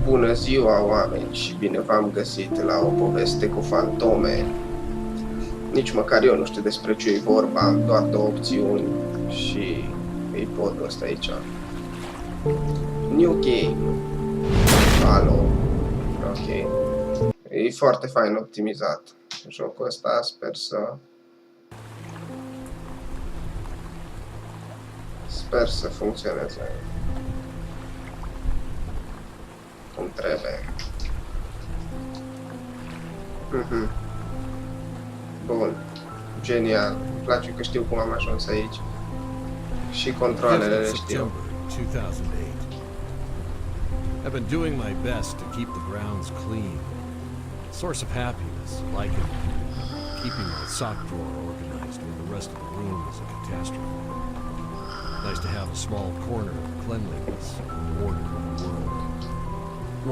Bună ziua, oameni, și bine v-am găsit la o poveste cu fantome. Nici măcar eu nu știu despre ce e vorba, am doar două opțiuni și e podul ăsta aici. New game. Alo. Ok. E foarte fain optimizat jocul ăsta, sper să funcționeze cum trebuie. Bun. Genial. Îmi place că știu cum am ajuns aici. Și controlele le știu. 2008. I've been doing my best to keep the grounds clean. Source of happiness, like it, keeping my sock drawer organized when the rest of the room is a catastrophe. Nice to have a small corner of cleanliness and order in the world.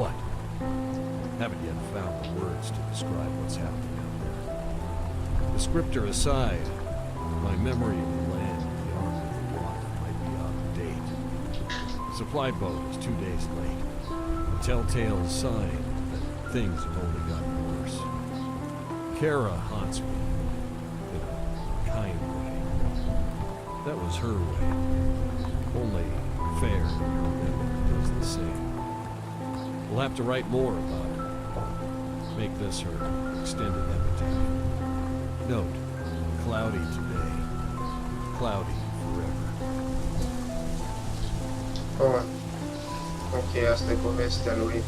What? Haven't yet found the words to describe what's happening out there. Descriptor aside, my memory of the land and the arm of the water might be out of date. The supply boat is 2 days late. A telltale sign that things have only gotten worse. Kara haunts me in a kind way. That was her way. Only fair that her memory does the same. We'll have to write more about her. Make this her extended epitaph. Note, cloudy today, cloudy forever. Bun. Ok, asta e povestea lui.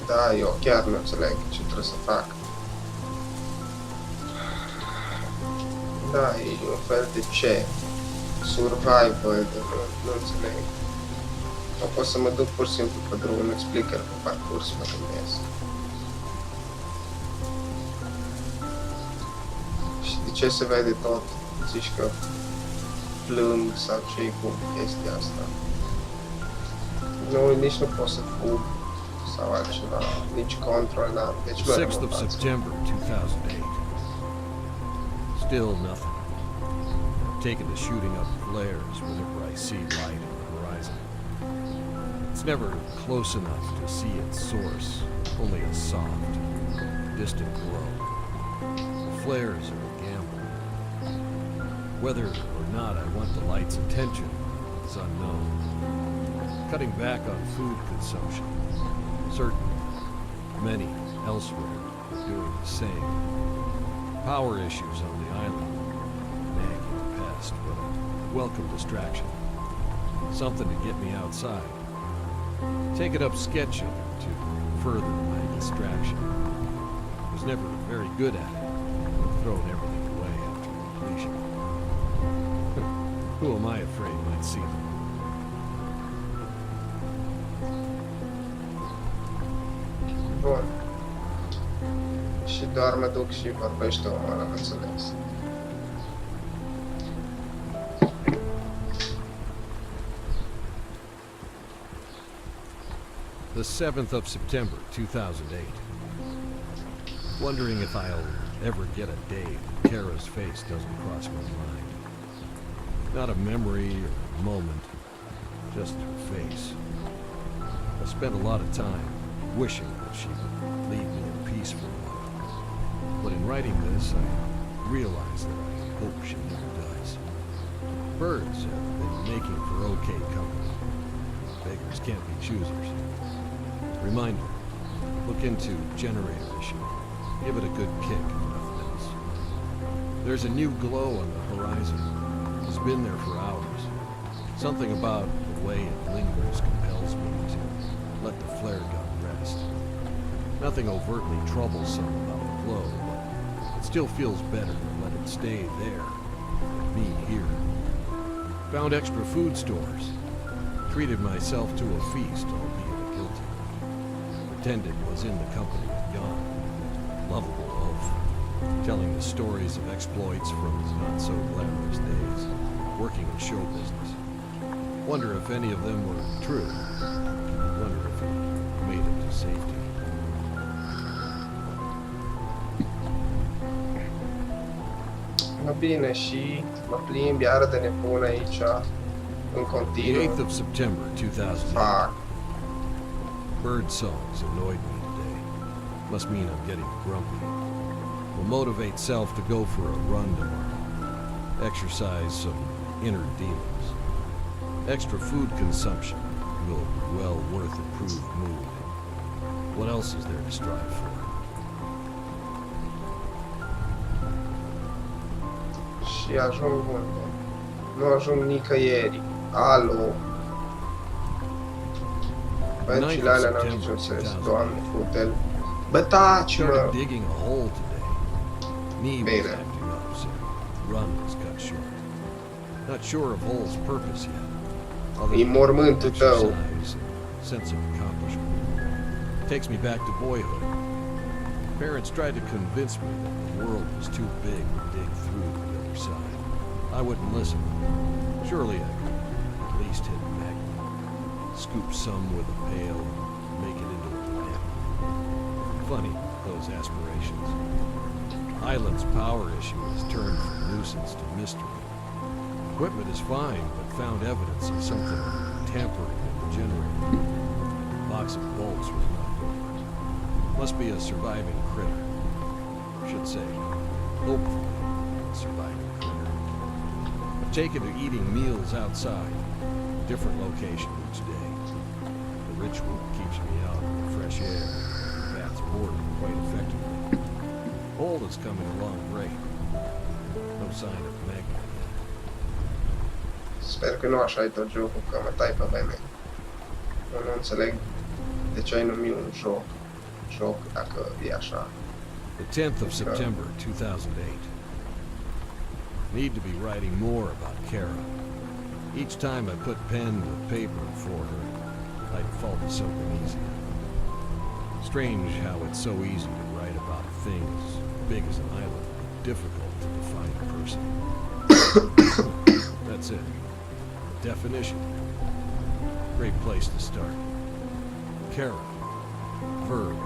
Da, eu chiar nu înțeleg ce trebuie să fac. Da, e un fel de ce? Survival, nu înțeleg. Nu pot să mă duc pur și simplu pe drum, îmi explică pe parcurs, mă gândesc. Și de ce se vede tot? Zici că plâng sau ce-i cu chestia asta? Nu, nici nu pot să fug sau altceva, nici control, da. Deci nu 6th of September 2008. Still nothing. I've taken to shooting up flares whenever I see light on the horizon. It's never close enough to see its source, only a soft, distant glow. The flares are a gamble. Whether or not I want the light's attention is unknown. Cutting back on food consumption. Certainly, many elsewhere are doing the same. Power issues on the island nag at the past, but a welcome distraction. Something to get me outside. Taken up sketching to further my distraction. Was never very good at it, but thrown everything away after completion. Who am I afraid might see them? Bun. Și doar mă duc și vorbește omul ăla, am înțeles. The 7th of September 2008. Wondering if I'll ever get a day when Kara's face doesn't cross my mind. Not a memory or a moment, just her face. I spent a lot of time wishing that she would leave me in peace for a while. But in writing this, I realize that I hope she never does. Birds have been making for okay company. Beggars can't be choosers. Reminder, look into generator issue. Give it a good kick, if nothing else. There's a new glow on the horizon. It's been there for hours. Something about the way it lingers compels me to let the flare gun rest. Nothing overtly troublesome about the glow, but it still feels better to let it stay there than me here. Found extra food stores. Treated myself to a feast, albeit guilty. Pretended was in the company of Jan, lovable oaf, telling the stories of exploits from his not-so-glamorous days, working in show business. Wonder if any of them were true. Wonder if he made it to safety. Bine, și mă plimb iară de nebun aici. în The continuu. 8th of September 2008. Fac. Bird songs annoyed me today. Must mean I'm getting grumpy. Will motivate self to go for a run tomorrow. Exercise some inner demons. Extra food consumption will be well worth improved mood. What else is there to strive for? Și ajung unde? Nu ajung nicăieri. Alo. Băncile alea n-au niciun sens. Doamne, fute-l. Bă, taci, mă! Started digging a hole today. Knee was Bine. acting up, so run was cut short. Not sure of hole's purpose yet. Other E than mormântul tău. exercise and sense of accomplishment. Takes me back to boyhood. Parents tried to convince me that the world was too big to dig through to the other side. I wouldn't listen. Surely I could at least hit magnet, scoop some with a pail, and make it into a lamp. Funny, those aspirations. Island's power issue has turned from nuisance to mystery. Equipment is fine, but found evidence of something tampering with the generator. Box of bolts was knocked over. Must be a surviving critter. Should say, hopefully, a surviving critter. I've taken to eating meals outside, different location each day. The ritual keeps me out in the fresh air. Bats boarding quite effectively. Hold is coming along great. No sign of magnet yet. Sper că nu așa e tot jocul, că mă tai pe mine. Eu nu înțeleg de ce ai numit un joc dacă e așa. The 10th of September 2008. Need to be writing more about Kara. Each time I put pen to paper for her, I default to something easier. Strange how it's so easy to write about a thing as big as an island, but difficult to define a person. That's it. Definition. Great place to start. Kara. Verb.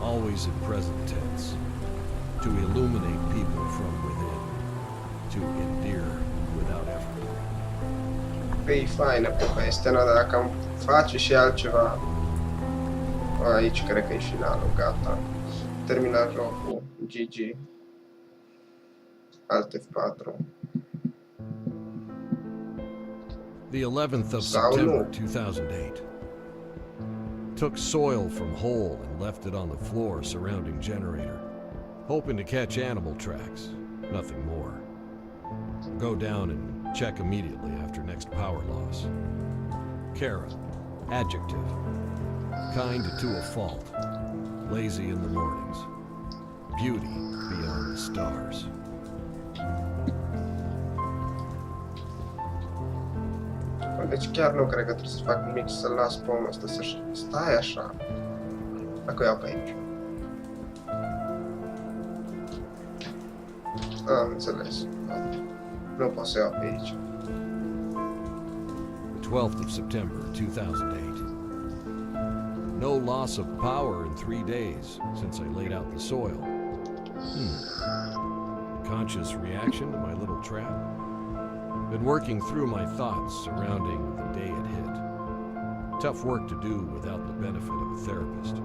Always in present tense. To illuminate people from within. To endear without effort. Că e faină povestea, dar dacă am face și altceva, aici cred că e finalul, gata. Terminat jocul, GG. Alt F4. The 11th of Sau September nu. 2008. Took soil from hole and left it on the floor surrounding generator. Hoping to catch animal tracks. Nothing more. Go down and check immediately after next power loss. Kara. Adjective. Kind to a fault. Lazy in the mornings. Beauty beyond the stars. Deci chiar nu cred că trebuie să fac nimic să las pe omul ăsta să-și... Stai așa. Dacă o iau pe aici. Am înțeles. Nu pot să o iau pe aici. The 12th of September 2008. No loss of power in 3 days since I laid out the soil. Conscious reaction to my little trap? Been working through my thoughts surrounding the day it hit. Tough work to do without the benefit of a therapist.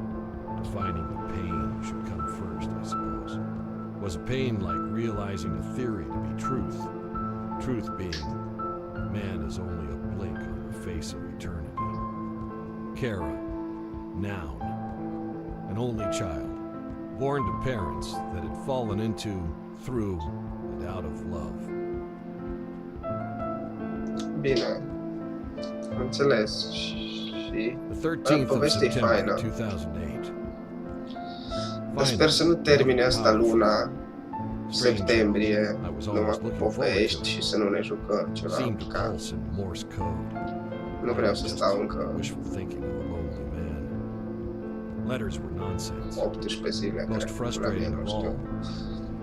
Defining the pain should come first, I suppose. Was a pain like realizing a theory to be truth? Truth being, man is only a blink on the face of eternity. Kara, noun. An only child, born to parents that had fallen into, through, and out of love. Bine. Am înțeles. Și... The 13th of povestea e September faină. 2008. Sper să nu termine asta luna septembrie, I was numai almost cu looking forward to povești it. și să nu ne jucăm ceva. Seemed to Ca pulse in Morse code. nu vreau să Just stau încă wishful thinking of a lonely man. Letters were nonsense. 18 zile, Most cred, la frustrating mine, nu of știu. all.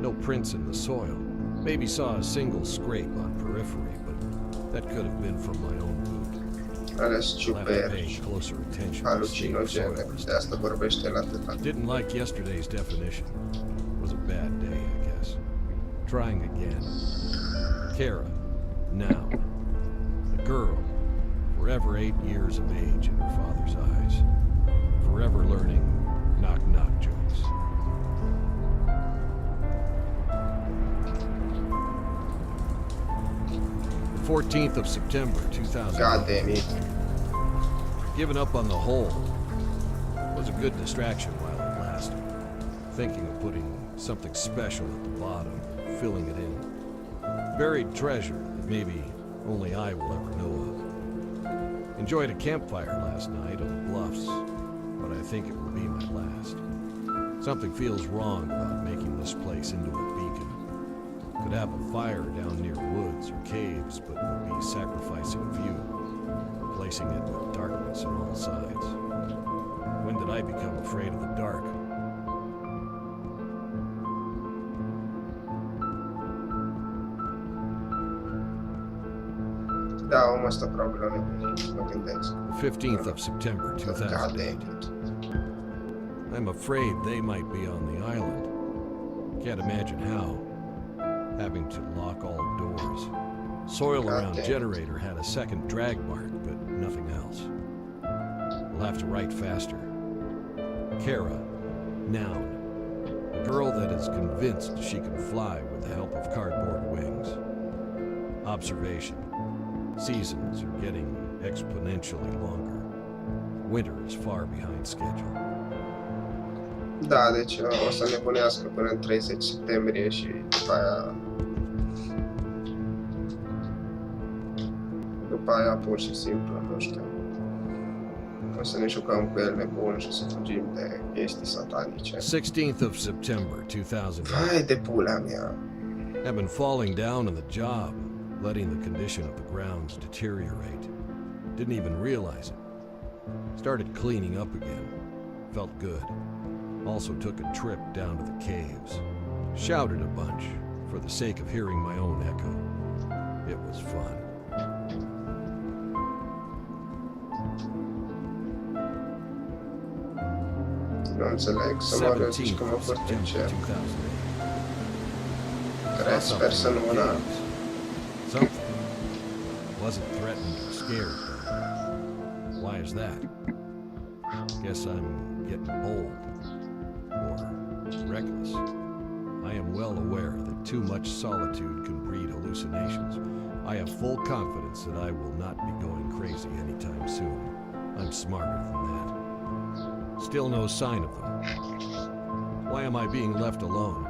No prints in the soil. Maybe saw a single scrape on periphery, but that could have been from my own boot. Ales I'll have to ciuperci, pay closer attention to state of halucinogene, soil. de asta vorbește la atâta. Didn't like yesterday's definition. Was a bad day, I guess. Trying again. Kara, noun. A girl, forever 8 years of age in her father's eyes, forever learning knock-knock jokes. The 14th of September, 2000. God damn it. Giving up on the hole was a good distraction while it lasted. Thinking of putting something special at the bottom, filling it in. Buried treasure that maybe only I will ever know of. Enjoyed a campfire last night on the bluffs, but I think it will be my last. Something feels wrong about making this place into a beacon. Could have a fire down near woods or caves, but would be sacrificing view, replacing it with darkness on all sides. When did I become afraid of the dark? Da, omul ăsta probabil a nebunit, mă gândesc. The 15th of September, God 2008. damn it. I'm afraid they might be on the island. Can't imagine how. Having to lock all doors. Soil around generator had a second drag mark, but nothing else. We'll have to write faster. Kara, noun. A girl that is convinced she can fly with the help of cardboard wings. Observation. Seasons are getting exponentially longer. Winter is far behind schedule. Da, deci o să nebunească până în 30 septembrie și după aia... După aia pur și simplu, nu știu. O să ne jucăm cu el nebun și să fugim de chestii satanice. 16th of September, 2008. Vai de pula mea. I've been falling down on the job, letting the condition of the grounds deteriorate. Didn't even realize it. Started cleaning up again. Felt good. Also took a trip down to the caves. Shouted a bunch for the sake of hearing my own echo. It was fun. Nu înțeleg, să mă zici că mă pot în cer. Care sper să nu mă n-am. Something. Wasn't threatened or scared, though. Why is that? Guess I'm getting bold. Or reckless. I am well aware that too much solitude can breed hallucinations. I have full confidence that I will not be going crazy anytime soon. I'm smarter than that. Still no sign of them. Why am I being left alone?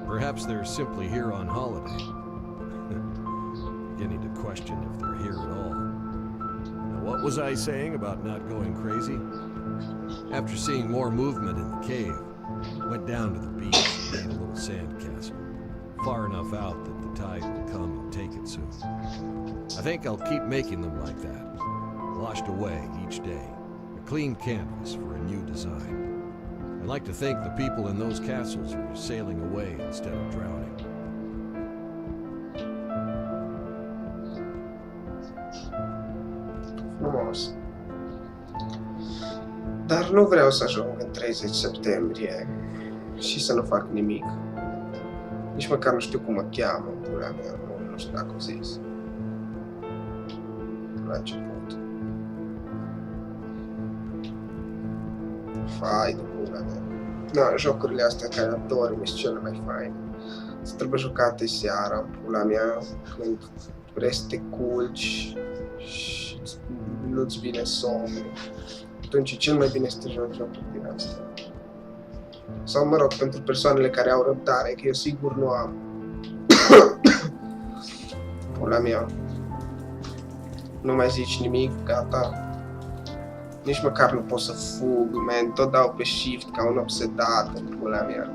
Perhaps they're simply here on holiday. Beginning to question if they're here at all. Now, what was I saying about not going crazy? After seeing more movement in the cave, went down to the beach and made a little sand castle, far enough out that the tide will come and take it soon. I think I'll keep making them like that, washed away each day, a clean canvas for a new design. I like to think the people in those castles are sailing away instead of drowning. Frumos. Dar nu vreau să ajung în 30 septembrie și să nu fac nimic. Nici măcar nu știu cum mă cheamă, pula mea, nu știu dacă o zis. La început. Fai de pula mea. No, jocurile astea care adormi sunt cele mai faine. Să trebuie jucate seara, pula mea, când vrei să te culci și nu-ți vine somn. Atunci e cel mai bine să te joci jocuri din astea. Sau, mă rog, pentru persoanele care au răbdare, că eu sigur nu am. Pula mea. Nu mai zici nimic, gata. Nici măcar nu pot să fug, man. Tot dau pe shift ca un obsedat în pula mea.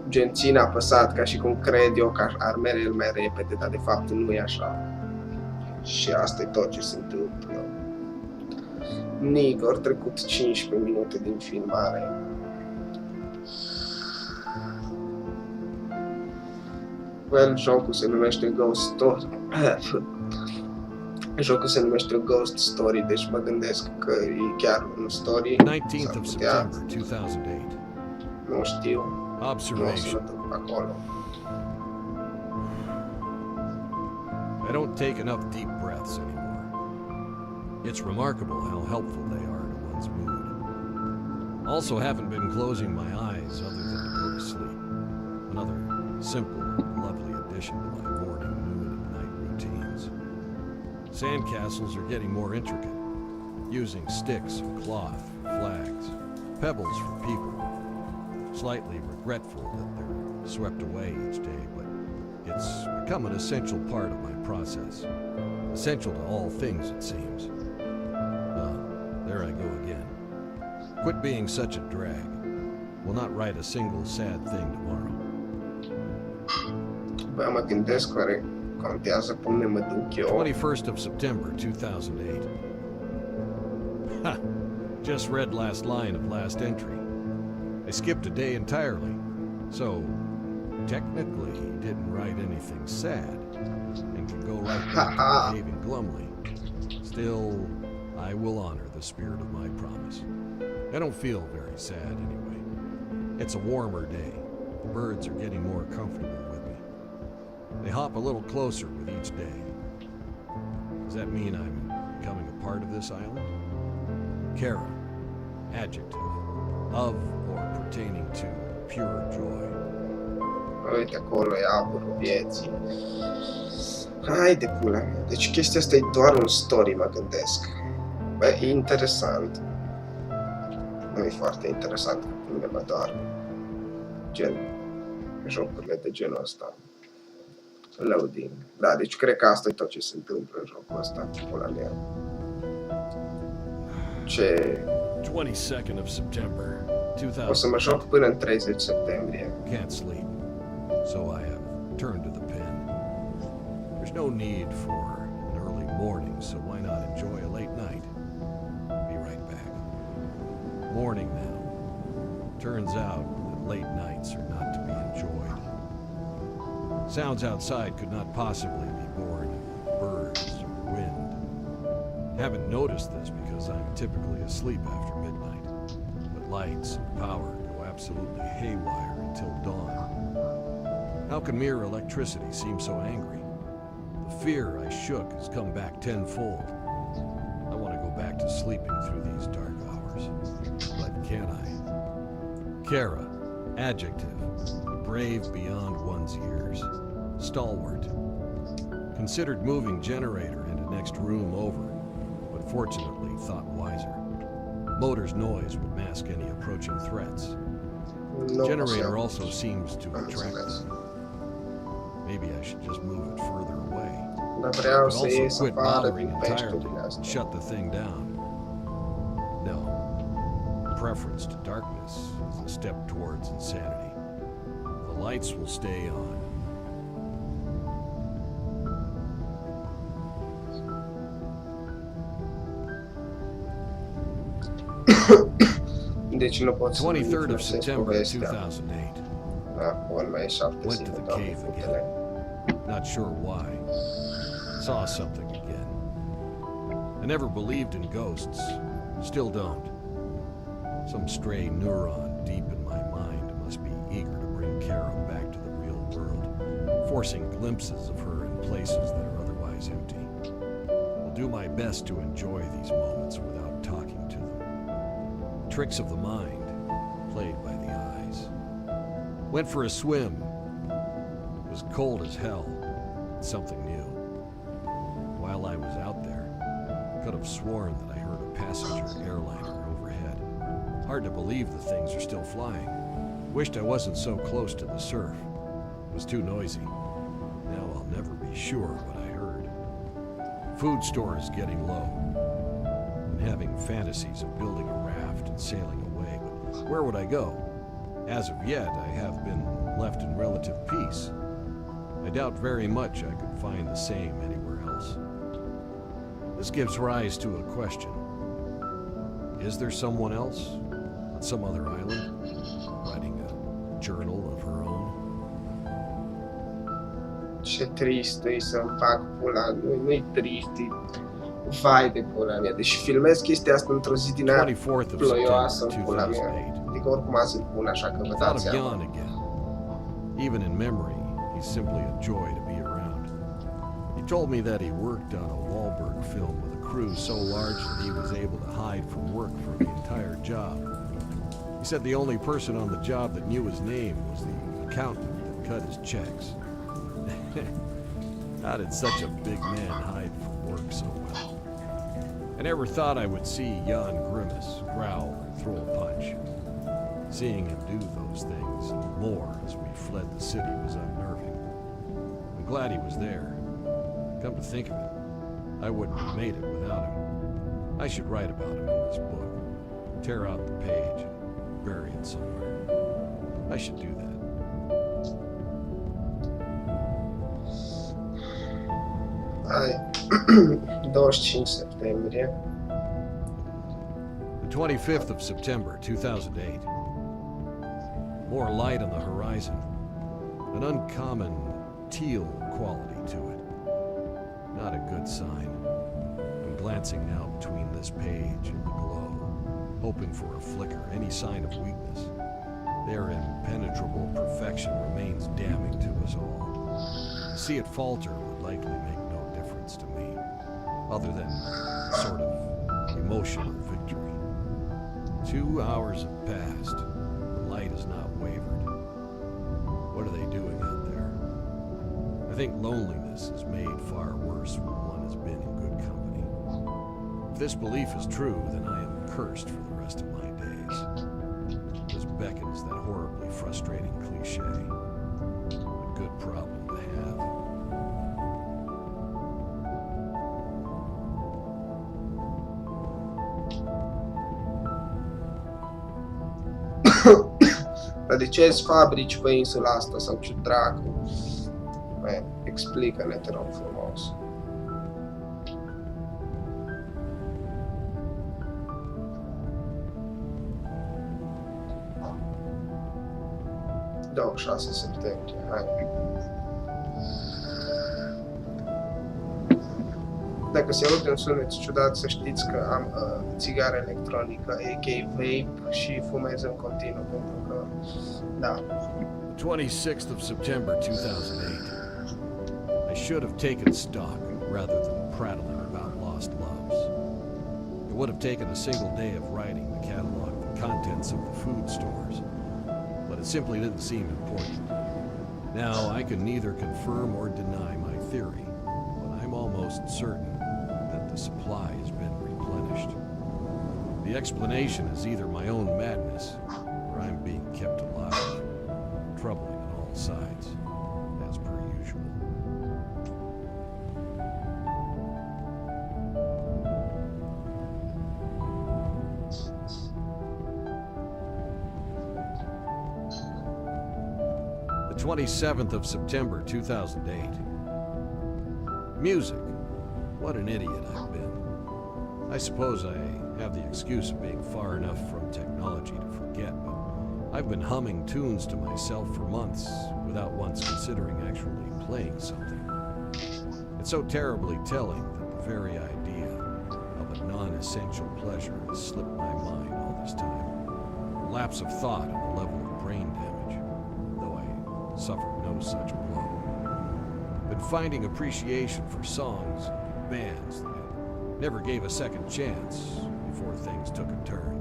Gen, țin apăsat ca și cum cred eu că ar merge el mai repede, dar de fapt nu e așa. Și asta e tot ce se întâmplă. Nici, ori trecut 15 minute din filmare. Well, jocul se numește Ghoststory. Jocul se numește Ghoststory, deci mă gândesc că e chiar un story. 19th of September 2008. Nu știu. Nu o să mă duc acolo. I don't take enough deep breaths anymore. It's remarkable how helpful they are to one's mood. Also haven't been closing my eyes other than to go to sleep. Another simple and lovely addition to my morning, noon, and night routines. Sandcastles are getting more intricate, using sticks of cloth, flags, pebbles for people. Slightly regretful that they're swept away each day, but it's become an essential part of my process. Essential to all things, it seems. There I go again. Quit being such a drag. Will not write a single sad thing tomorrow. Bă, mă gândesc oare contează până mă duc eu. 21st of September, 2008. Ha! Just read last line of last entry. I skipped a day entirely, so technically he didn't write anything sad and can go right back to behaving glumly. Still, I will honor the spirit of my promise. I don't feel very sad anyway. It's a warmer day. The birds are getting more comfortable with me. They hop a little closer with each day. Does that mean I'm becoming a part of this island? Kara, adjective, of or pertaining to pure joy. Uite, acolo e aburul vieții. Hai de pula mea. Deci chestia asta e doar un story, mă gândesc. Bă, e interesant. Nu e foarte interesant că pe mine mă doar. Gen, jocurile de genul ăsta. Loading. Da, deci cred că asta e tot ce se întâmplă în jocul ăsta. Pula mea. Ce... 22nd of September, 2000. O să mă joc până în 30 septembrie. Can't sleep, so I have turned to the pen. There's no need for an early morning, so why not enjoy a late night? Be right back. Morning now. Turns out that late nights are not to be enjoyed. Sounds outside could not possibly be born of birds or wind. Haven't noticed this because I'm typically asleep after midnight, but lights and power go absolutely haywire until dawn. How can mere electricity seem so angry? The fear I shook has come back tenfold. I want to go back to sleeping through these dark hours, but can I? Kara, adjective, brave beyond one's years, stalwart. Considered moving generator into next room over, but fortunately thought wiser. Motor's noise would mask any approaching threats. Nu Generator o să- also seems to Am attract înțeles. them. Maybe I should just move it further away. Dar vreau But să also ies quit afară bothering din entirely peșterile and astea. shut the thing down. No. Preference to darkness is a step towards insanity. The lights will stay on. Deci nu pot să 23rd of influențez September povestea. 2008. Acum mai e 7 Went zile, to the Doamne, cave putele. again. Not sure why. Saw something again. I never believed in ghosts. Still don't. Some stray neuron deep in my mind must be eager to bring Kara back to the real world, forcing glimpses of her in places that are otherwise empty. I'll do my best to enjoy these moments without talking to them. Tricks of the mind, played by the eyes. Went for a swim. It was cold as hell. Something new. While I was out there, could have sworn that I heard a passenger airliner overhead. Hard to believe the things are still flying. Wished I wasn't so close to the surf. It was too noisy. Now I'll never be sure what I heard. Food store is getting low. I'm having fantasies of building a raft and sailing away, but where would I go? As of yet, I have been left in relative peace. I doubt very much I could find the same anywhere else. This gives rise to a question. Is there someone else on some other island writing a journal of her own? Ce trist e să-mi fac pula, nu-i trist, e vai de pula mea. Deci filmez chestia asta într-o zi din aia 24th of ploioasă September în pula mea. 2008. Adică oricum azi îl pun, așa că vă Thought dați of seama. Jan again. Even in memory, he's simply a joy to be around. He He told me that he worked on a Wahlberg film with a crew so large that he was able to hide from work for the entire job. He said the only person on the job that knew his name was the accountant that cut his checks. How did such a big man hide from work so well? I never thought I would see Jan grimace, growl, or throw a punch. Seeing him do those things and more as we fled the city was unnerving. I'm glad he was there. Come to think of it, I wouldn't have made it without him. I should write about him in this book. Tear out the page and bury it somewhere. I should do that. Hai 25 septembrie. The 25th of September, 2008. More light on the horizon. An uncommon teal quality to it. Not a good sign. I'm glancing now between this page and the glow, hoping for a flicker, any sign of weakness. Their impenetrable perfection remains damning to us all. To see it falter would likely make no difference to me, other than a sort of emotional victory. 2 hours have passed. The light has not wavered. What are they doing out there? I think loneliness is made far worse when one has been in good company. If this belief is true, then I am cursed for the rest of my days. This beckons that horribly frustrating cliche. A good problem to have. Dar de ce îți fabrici pe insula asta sau ce dracu? Explică-ne, te rog frumos. Da, 6 septembrie, hai. Dacă se aude un sunet ciudat, să știți că am țigară electronică, a.k.a. vape, și fumez în continuu, pentru că, da. 26th of September 2008. I should have taken stock rather than prattling about lost loves. It would have taken a single day of writing to catalog the contents of the food stores, but it simply didn't seem important. Now, I can neither confirm or deny my theory, but I'm almost certain that the supply has been replenished. The explanation is either my own madness, or I'm being kept alive, troubling on all sides, as per usual. The 27th of September 2008. Music. What an idiot I've been. I suppose I have the excuse of being far enough from technology to forget, but I've been humming tunes to myself for months without once considering actually playing something. It's so terribly telling that the very idea of a non-essential pleasure has slipped my mind all this time. A lapse of thought at the level of brain damage, though I suffered no such blow. Been finding appreciation for songs and bands that I never gave a second chance before things took a turn.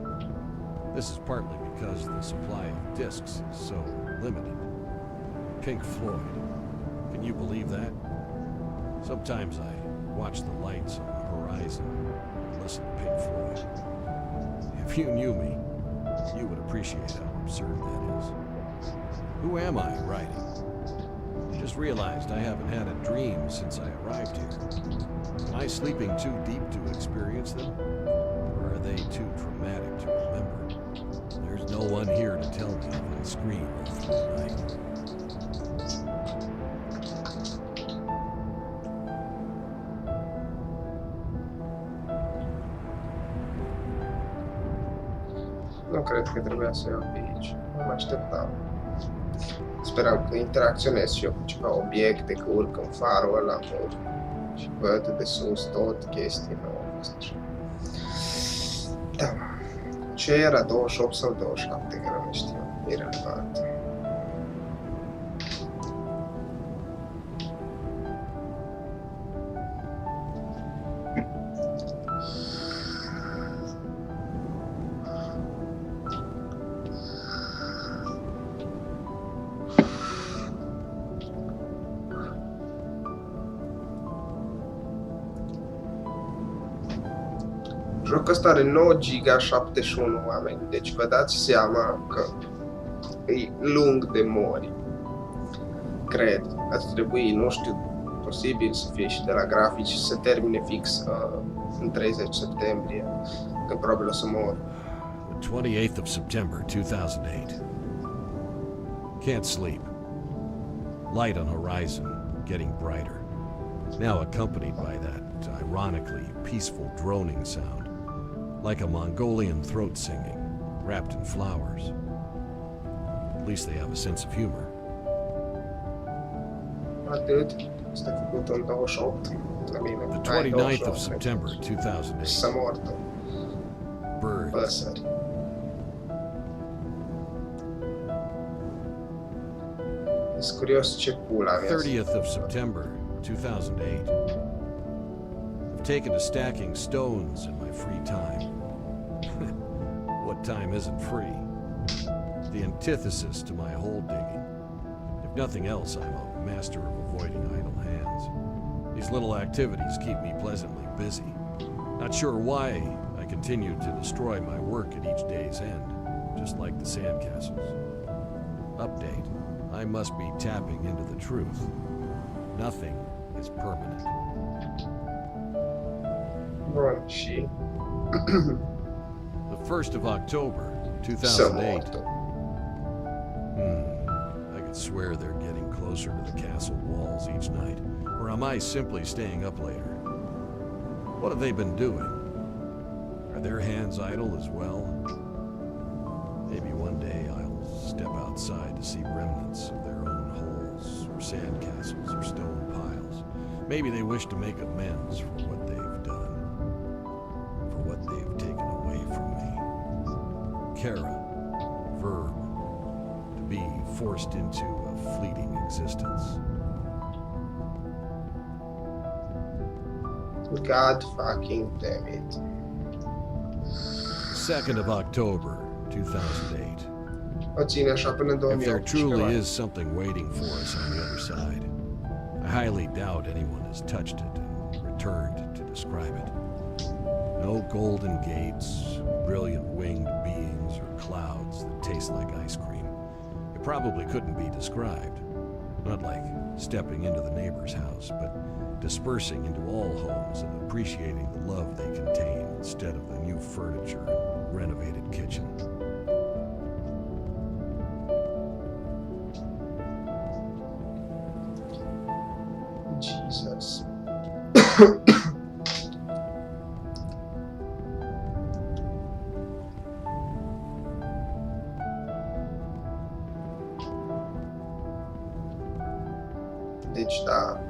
This is partly because the supply of discs is so limited. Pink Floyd. Can you believe that? Sometimes I watch the lights on the horizon and listen to Pink Floyd. If you knew me, you would appreciate how absurd that is. Who am I writing? I just realized I haven't had a dream since I arrived here. Am I sleeping too deep to experience them? Or are they too traumatic to remember? There's no one here to tell me if I scream all through the night. Nu cred că trebuia să iau pe aici. Nu mă așteptam. Speram că interacționez și eu cu ceva obiecte, că urc în farul ăla și văd de sus tot chestii, nu a fost așa. Da. Ce era 28 sau 27, că nu știu, irelevant. Jocul ăsta are 9 giga 71 oameni, deci vă dați seama că e lung de mori. Cred. Ar trebui, nu știu, posibil să fie și de la grafici să termine fix în 30 septembrie, când probabil o să mor. The 28th of September, 2008. Can't sleep. Light on horizon, getting brighter. Now accompanied by that ironically peaceful droning sound, like a Mongolian throat singing, wrapped in flowers. At least they have a sense of humor. Atât. Este făcut în 28. The 29th of September, 2008. S-a mort. Birds. Păsări. Sunt curios ce pula mea. 30th of September, 2008. I've taken to stacking stones in my free time. What time isn't free? The antithesis to my hole digging. If nothing else, I'm a master of avoiding idle hands. These little activities keep me pleasantly busy. Not sure why I continue to destroy my work at each day's end, just like the sandcastles. Update. I must be tapping into the truth. Nothing is permanent. Bun, și... The 1st of October, S-a 2008. mort. I could swear they're getting closer to the castle walls each night. Or am I simply staying up later? What have they been doing? Are their hands idle as well? Maybe one day I'll step outside to see remnants of their own holes, or sandcastles, or stone piles. Maybe they wish to make amends for what they've done, for what they've taken away from me. Kara, verb, to be forced into a fleeting existence. God fucking damn it. 2nd of October, 2008. O ține așa până în If there 2008. truly is something waiting for us on the other side, I highly doubt anyone has touched it and returned to describe it. No golden gates, brilliant winged beings, or clouds that taste like ice cream. It probably couldn't be described. Not like stepping into the neighbor's house, but dispersing into all homes and appreciating the love they contain instead of the new furniture and renovated kitchen. Jesus. Deci, da,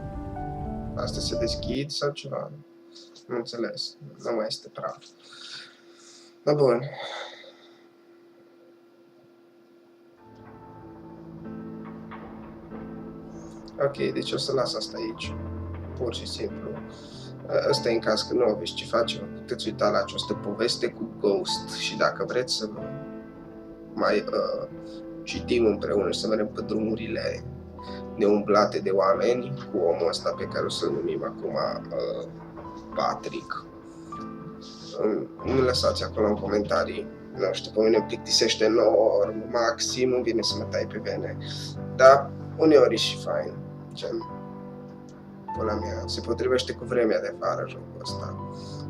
asta se deschid sau ceva? Nu înțeles, nu mai este praf. Da, bun. Ok, deci o să las asta aici, pur și simplu. Asta e în caz că nu aveți ce face, vă puteți uita la această poveste cu Ghost și dacă vreți să mai citim împreună și să mergem pe drumurile neumblate de oameni cu omul ăsta pe care o să-l numim acum Patrick. Nu lăsați acolo în comentarii. Nu știu, pe mine îmi plictisește enorm, maxim îmi vine să mă tai pe vene. Dar uneori e și fain. Gen, pula mea, se potrivește cu vremea de afară jocul ăsta.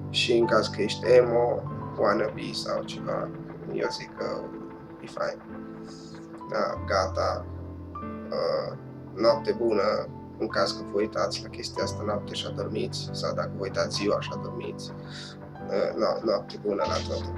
Și în caz că ești emo, wannabe sau ceva, eu zic că e fain. Da, gata. Noapte bună, în caz că vă uitați la chestia asta noapte și adormiți, sau dacă vă uitați ziua și adormiți. Noapte bună la toate.